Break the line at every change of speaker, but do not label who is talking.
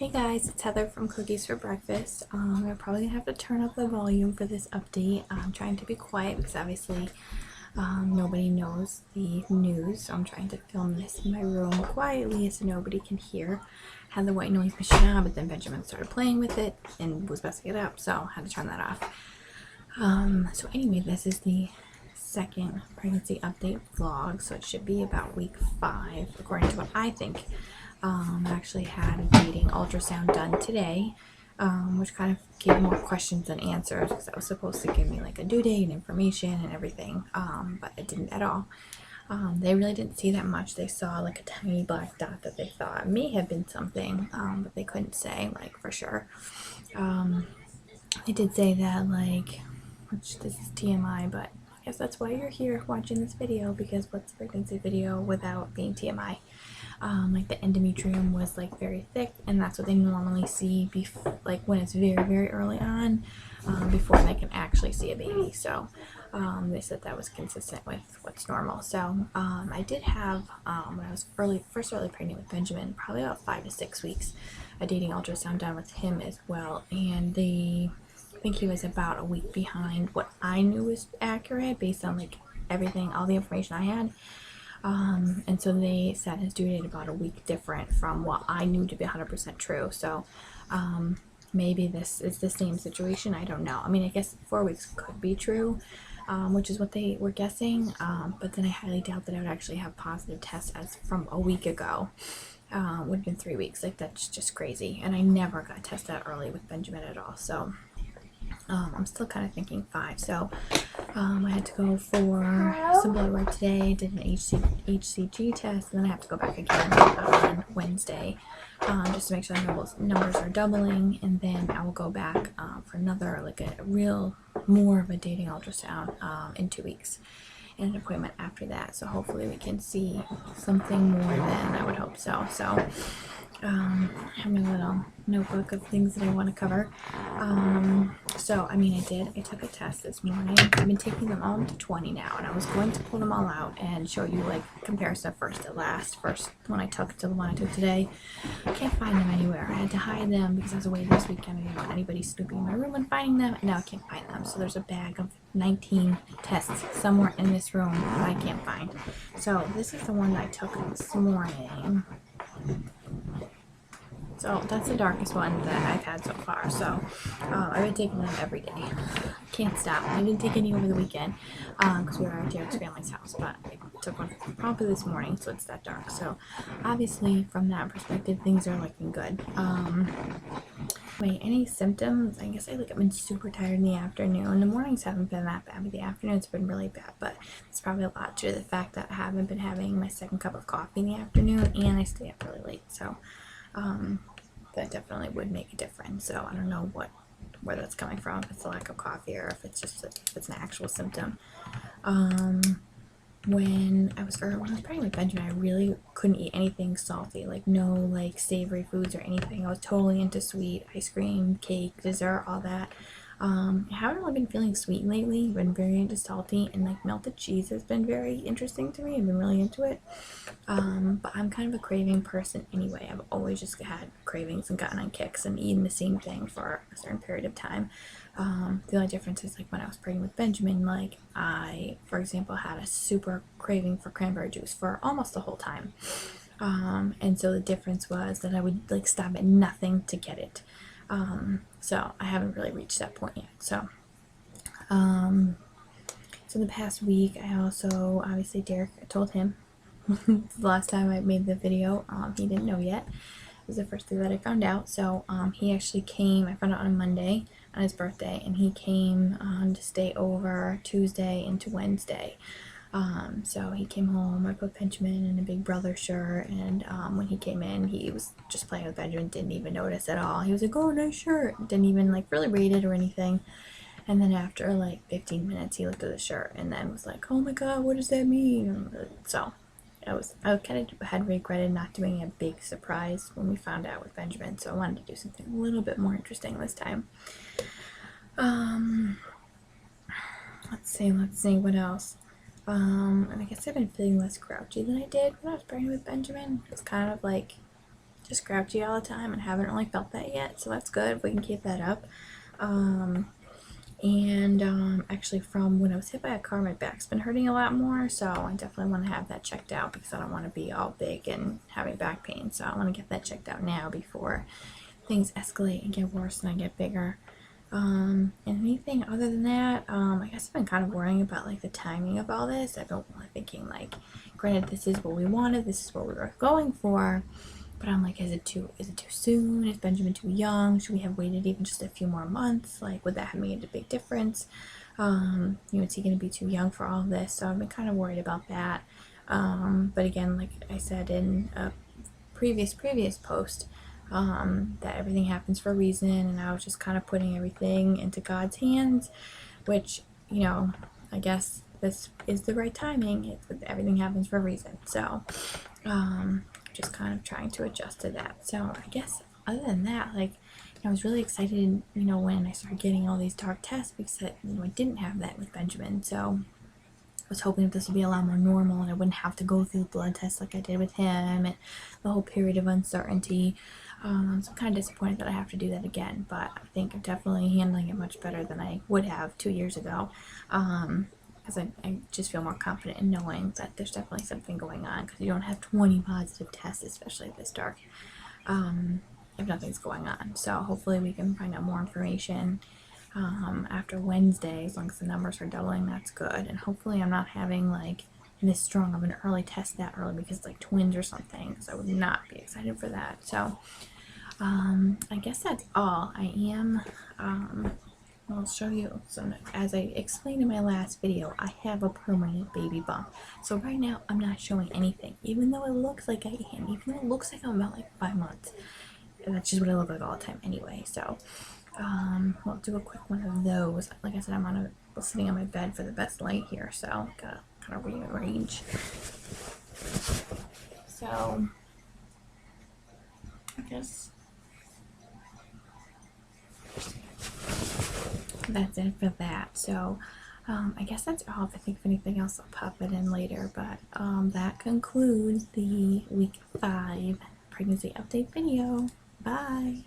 Hey guys, it's Heather from Cookies for Breakfast. I'm probably gonna have to turn up the volume for this update. I'm trying to be quiet because obviously nobody knows the news, so I'm trying to film this in my room quietly so nobody can hear. Had the white noise machine on, but then Benjamin started playing with it and was messing it up, so I had to turn that off. So anyway, this is the second pregnancy update vlog, so it should be about week 5 according to what I think. I actually had a dating ultrasound done today, which kind of gave more questions than answers because that was supposed to give me like a due date and information and everything, but it didn't at all. They really didn't see that much. They saw like a tiny black dot that they thought may have been something, but they couldn't say like for sure. They did say that like, which this is TMI, but I guess that's why you're here watching this video, because what's a pregnancy video without being TMI? Like the endometrium was like very thick, and that's what they normally see like when it's very very early on, before they can actually see a baby. So they said that was consistent with what's normal. So I did have, when I was first early pregnant with Benjamin, probably about 5 to 6 weeks, a dating ultrasound done with him as well, and I think he was about a week behind what I knew was accurate based on like everything, all the information I had. And so they set his due date about a week different from what I knew to be 100% true. So maybe this is the same situation. I don't know. I mean, I guess 4 weeks could be true, which is what they were guessing. But then I highly doubt that I would actually have positive tests as from a week ago. Would have been 3 weeks. Like, that's just crazy. And I never got tested that early with Benjamin at all. So I'm still kind of thinking 5. So I had to go for some blood work today, did an HCG test, and then I have to go back again on Wednesday, just to make sure the numbers are doubling, and then I will go back for another, like a real, more of a dating ultrasound in 2 weeks, and an appointment after that. So hopefully we can see something more then. I would hope so. So I have my little notebook of things that I want to cover. So I mean, I took a test this morning. I've been taking them all to 20 now, and I was going to pull them all out and show you like comparison of first to last. First one I took to the one I took today. I can't find them anywhere. I had to hide them because I was away this weekend. I didn't want anybody snooping in my room and finding them, and now I can't find them. So there's a bag of 19 tests somewhere in this room that I can't find. So this is the one that I took this morning. So that's the darkest one that I've had so far. So I've been taking them every day. Can't stop. I didn't take any over the weekend because we were at Derek's family's house, but I took one probably this morning, so it's that dark. So obviously from that perspective, things are looking good. Wait, any symptoms? I guess I've been super tired in the afternoon. The mornings haven't been that bad, but the afternoon's been really bad. But it's probably a lot due to the fact that I haven't been having my second cup of coffee in the afternoon, and I stay up really late. So that definitely would make a difference. So I don't know where that's coming from, if it's a lack of coffee or if it's just if it's an actual symptom. When I was pregnant with Benjamin, I really couldn't eat anything salty, like no like savory foods or anything. I was totally into sweet, ice cream, cake, dessert, all that. I haven't really been feeling sweet lately. I've been very into salty, and like melted cheese has been very interesting to me. I've been really into it. But I'm kind of a craving person anyway. I've always just had cravings and gotten on kicks and eaten the same thing for a certain period of time. The only difference is like when I was pregnant with Benjamin, like I, for example, had a super craving for cranberry juice for almost the whole time. And so the difference was that I would like stop at nothing to get it. So I haven't really reached that point yet. So the past week, I also, obviously Derek, I told him the last time I made the video, he didn't know yet. It was the first day that I found out. So he actually came, I found out on Monday on his birthday, and he came to stay over Tuesday into Wednesday. So he came home, I put Benjamin in a Big Brother shirt, and when he came in, he was just playing with Benjamin, didn't even notice at all. He was like, oh, nice shirt, didn't even like really read it or anything. And then after like 15 minutes, he looked at the shirt and then was like, oh my god, what does that mean? So I kind of had regretted not doing a big surprise when we found out with Benjamin, so I wanted to do something a little bit more interesting this time. Let's see what else. And I guess I've been feeling less grouchy than I did when I was pregnant with Benjamin. It's kind of like just grouchy all the time and haven't really felt that yet, so that's good if we can keep that up. Actually from when I was hit by a car, my back's been hurting a lot more, so I definitely want to have that checked out because I don't want to be all big and having back pain. So I want to get that checked out now before things escalate and get worse and I get bigger. And anything other than that, I guess I've been kind of worrying about like the timing of all this. I've been really thinking like, granted, this is what we wanted, this is what we were going for, but I'm like, is it too soon? Is Benjamin too young? Should we have waited even just a few more months? Like, would that have made a big difference? Is he going to be too young for all of this? So I've been kind of worried about that. But again, like I said in a previous post, that everything happens for a reason, and I was just kind of putting everything into God's hands, which, I guess this is the right timing. Everything happens for a reason. So, just kind of trying to adjust to that. So I guess other than that, like, I was really excited, when I started getting all these dark tests because I didn't have that with Benjamin. So I was hoping that this would be a lot more normal and I wouldn't have to go through the blood tests like I did with him and the whole period of uncertainty. So I'm kind of disappointed that I have to do that again, but I think I'm definitely handling it much better than I would have 2 years ago. Because I just feel more confident in knowing that there's definitely something going on, because you don't have 20 positive tests, especially this dark, if nothing's going on. So hopefully we can find out more information after Wednesday. As long as the numbers are doubling, that's good. And hopefully I'm not having like this strong of an early test that early because it's like twins or something, because I would not be excited for that. So I guess that's all. I'll show you. So as I explained in my last video, I have a permanent baby bump. So right now I'm not showing anything, even though it looks like I am, even though it looks like I'm about like 5 months. And that's just what I look like all the time anyway. So I'll do a quick one of those. Like I said, I'm sitting on my bed for the best light here, so gotta kind of rearrange. So I guess that's it for that. So I guess that's all. If I think of anything else, I'll pop it in later. But that concludes the week 5 pregnancy update video. Bye.